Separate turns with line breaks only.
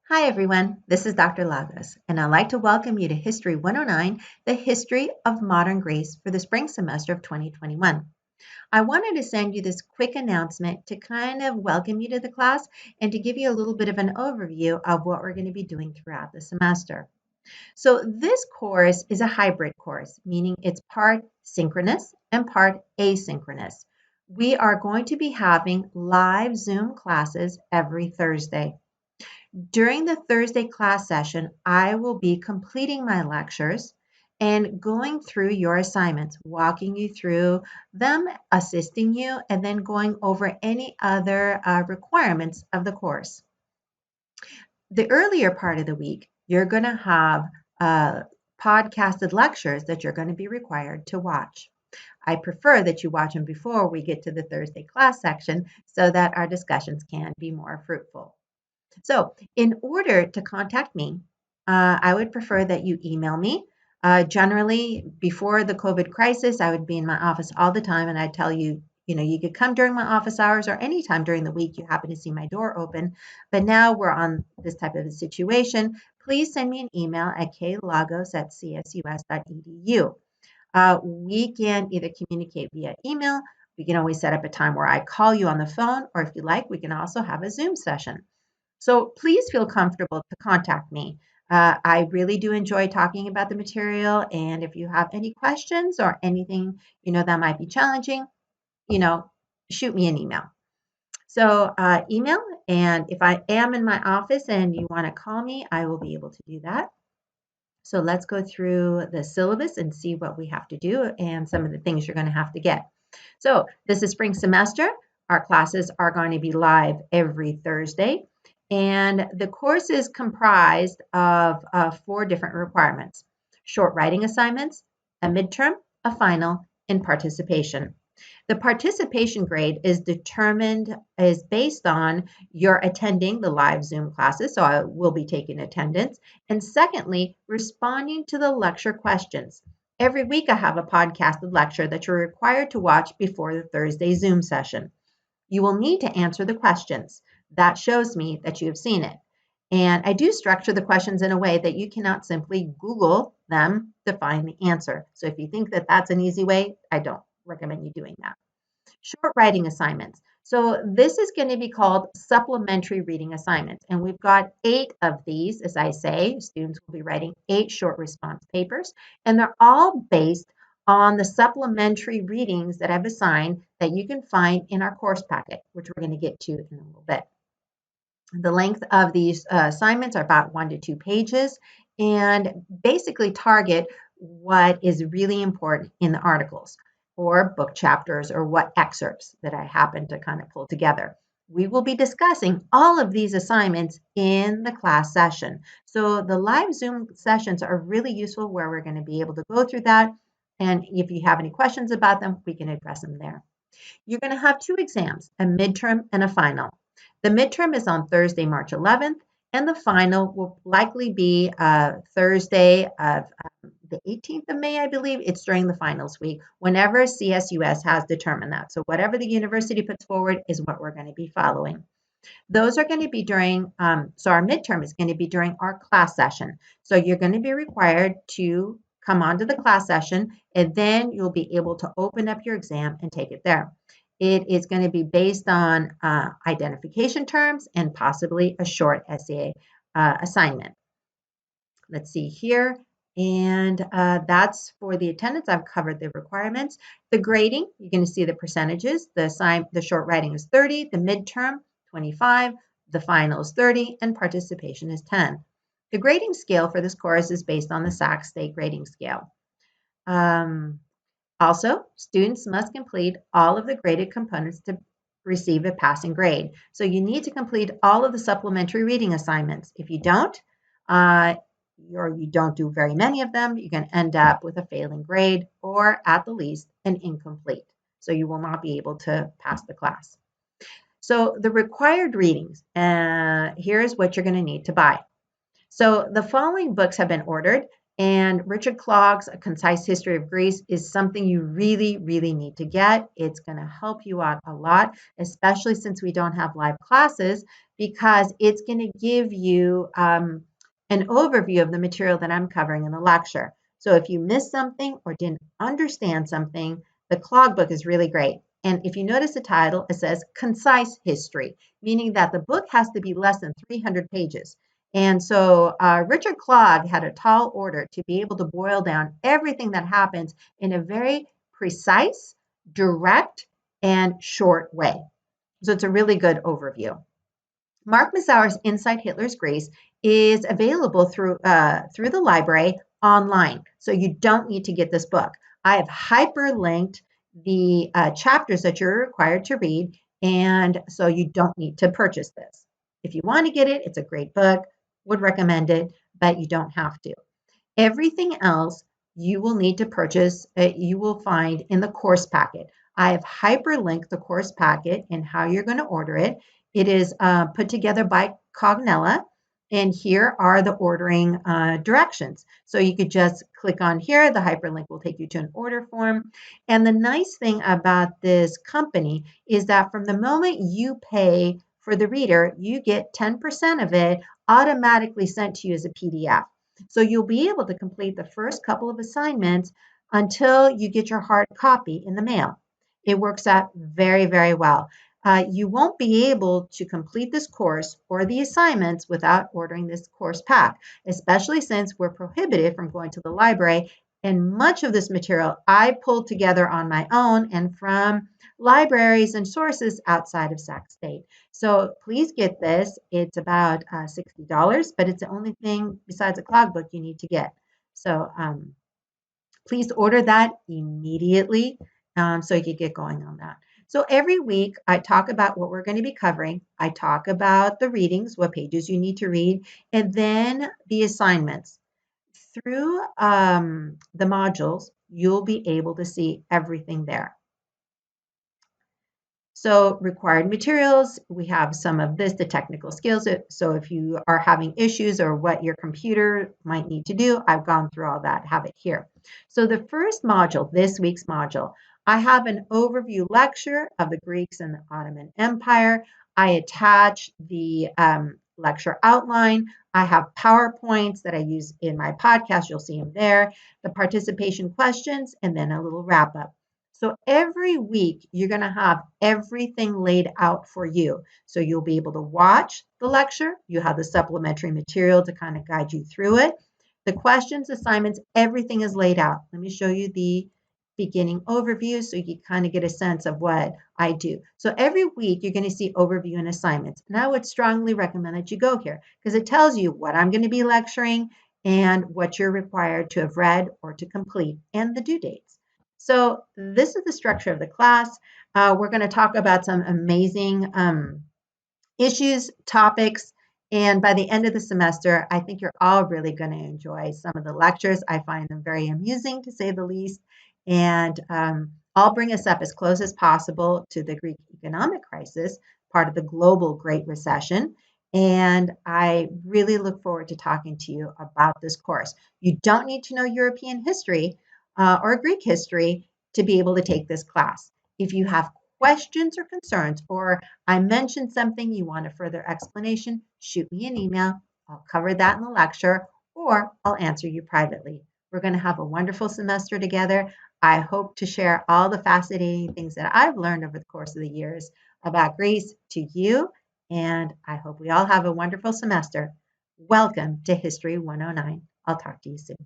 Hi everyone, this is Dr. Lagos, and I'd like to welcome you to History 109, the history of modern Greece for the spring semester of 2021. I wanted to send you this quick announcement to kind of welcome you to the class and to give you a little bit of an overview of what we're going to be doing throughout the semester. So this course is a hybrid course, meaning it's part synchronous and part asynchronous. We are going to be having live Zoom classes every Thursday. During the Thursday class session, I will be completing my lectures and going through your assignments, walking you through them, assisting you, and then going over any other requirements of the course. The earlier part of the week, you're going to have podcasted lectures that you're going to be required to watch. I prefer that you watch them before we get to the Thursday class section so that our discussions can be more fruitful. So in order to contact me, I would prefer that you email me. Generally, before the COVID crisis, I would be in my office all the time, and I'd tell you, you could come during my office hours or anytime during the week you happen to see my door open. But now we're on this type of a situation. Please send me an email at klagos@csus.edu. We can either communicate via email. We can always set up a time where I call you on the phone, or if you like, we can also have a Zoom session. So please feel comfortable to contact me. I really do enjoy talking about the material. And if you have any questions or anything, that might be challenging, you know, shoot me an email. So email, and if I am in my office and you want to call me, I will be able to do that. So let's go through the syllabus and see what we have to do and some of the things you're going to have to get. So this is spring semester. Our classes are going to be live every Thursday. And the course is comprised of 4 different requirements: short writing assignments, a midterm, a final, and participation. The participation grade is based on your attending the live Zoom classes, so I will be taking attendance. And secondly, responding to the lecture questions. Every week I have a podcasted lecture that you're required to watch before the Thursday Zoom session. You will need to answer the questions. That shows me that you have seen it. And I do structure the questions in a way that you cannot simply Google them to find the answer. So if you think that that's an easy way, I don't recommend you doing that. Short writing assignments. So this is going to be called supplementary reading assignments. And we've got 8 of these, as I say. Students will be writing 8 short response papers. And they're all based on the supplementary readings that I've assigned that you can find in our course packet, which we're going to get to in a little bit. The length of these assignments are about 1 to 2 pages and basically target what is really important in the articles or book chapters or what excerpts that I happen to kind of pull together. We will be discussing all of these assignments in the class session. So the live Zoom sessions are really useful where we're going to be able to go through that. And if you have any questions about them, we can address them there. You're going to have 2 exams, a midterm and a final. The midterm is on Thursday, March 11th, and the final will likely be Thursday of the 18th of May, I believe. It's during the finals week, whenever CSUS has determined that. So whatever the university puts forward is what we're going to be following. Those are going to be during, so our midterm is going to be during our class session. So you're going to be required to come onto the class session, and then you'll be able to open up your exam and take it there. It is going to be based on identification terms and possibly a short essay assignment. Let's see here. And that's for the attendance. I've covered the requirements. The grading, you're going to see the percentages. The short writing is 30, the midterm 25, the final is 30, and participation is 10. The grading scale for this course is based on the Sac State grading scale. Also, students must complete all of the graded components to receive a passing grade. So you need to complete all of the supplementary reading assignments. If you don't, or you don't do very many of them, you can end up with a failing grade or at the least an incomplete. So you will not be able to pass the class. So the required readings, here's what you're going to need to buy. So the following books have been ordered, and Richard Clogg's A Concise History of Greece is something you really, really need to get. It's going to help you out a lot, especially since we don't have live classes, because it's going to give you an overview of the material that I'm covering in the lecture. So if you missed something or didn't understand something, the clog book is really great. And if you notice the title, it says Concise History, meaning that the book has to be less than 300 pages. And so Richard Clogg had a tall order to be able to boil down everything that happens in a very precise, direct, and short way. So it's a really good overview. Mark Massauer's Inside Hitler's Greece is available through the library online, so you don't need to get this book. I have hyperlinked the chapters that you're required to read, and so you don't need to purchase this. If you want to get it, it's a great book, would recommend it, but you don't have to. Everything else you will need to purchase, you will find in the course packet. I have hyperlinked the course packet and how you're going to order it. It is put together by Cognella, and here are the ordering directions. So you could just click on here. The hyperlink will take you to an order form. And the nice thing about this company is that from the moment you pay for the reader, you get 10% of it automatically sent to you as a PDF. So you'll be able to complete the first couple of assignments until you get your hard copy in the mail. It works out very, very well. You won't be able to complete this course or the assignments without ordering this course pack, especially since we're prohibited from going to the library. And much of this material I pulled together on my own and from libraries and sources outside of Sac State. So please get this. It's about $60, but it's the only thing besides a clog book you need to get. So please order that immediately so you can get going on that. So every week I talk about what we're going to be covering. I talk about the readings, what pages you need to read, and then the assignments. Through the modules, you'll be able to see everything there. So required materials, we have some of this, the technical skills. So if you are having issues or what your computer might need to do, I've gone through all that, have it here. So the first module, this week's module, I have an overview lecture of the Greeks and the Ottoman Empire. I attach the lecture outline. I have PowerPoints that I use in my podcast. You'll see them there, the participation questions, and then a little wrap up. So every week, you're going to have everything laid out for you. So you'll be able to watch the lecture. You have the supplementary material to kind of guide you through it. The questions, assignments, everything is laid out. Let me show you the beginning overview so you can kind of get a sense of what I do. So every week, you're going to see overview and assignments. And I would strongly recommend that you go here because it tells you what I'm going to be lecturing and what you're required to have read or to complete and the due dates. So this is the structure of the class. We're going to talk about some amazing issues, topics, and by the end of the semester, I think you're all really going to enjoy some of the lectures. I find them very amusing, to say the least, and I'll bring us up as close as possible to the Greek economic crisis, part of the global Great Recession. And I really look forward to talking to you about this course. You don't need to know European history or Greek history to be able to take this class. If you have questions or concerns, or I mentioned something you want a further explanation, shoot me an email. I'll cover that in the lecture, or I'll answer you privately. We're going to have a wonderful semester together. I hope to share all the fascinating things that I've learned over the course of the years about Greece to you, and I hope we all have a wonderful semester. Welcome to History 109. I'll talk to you soon.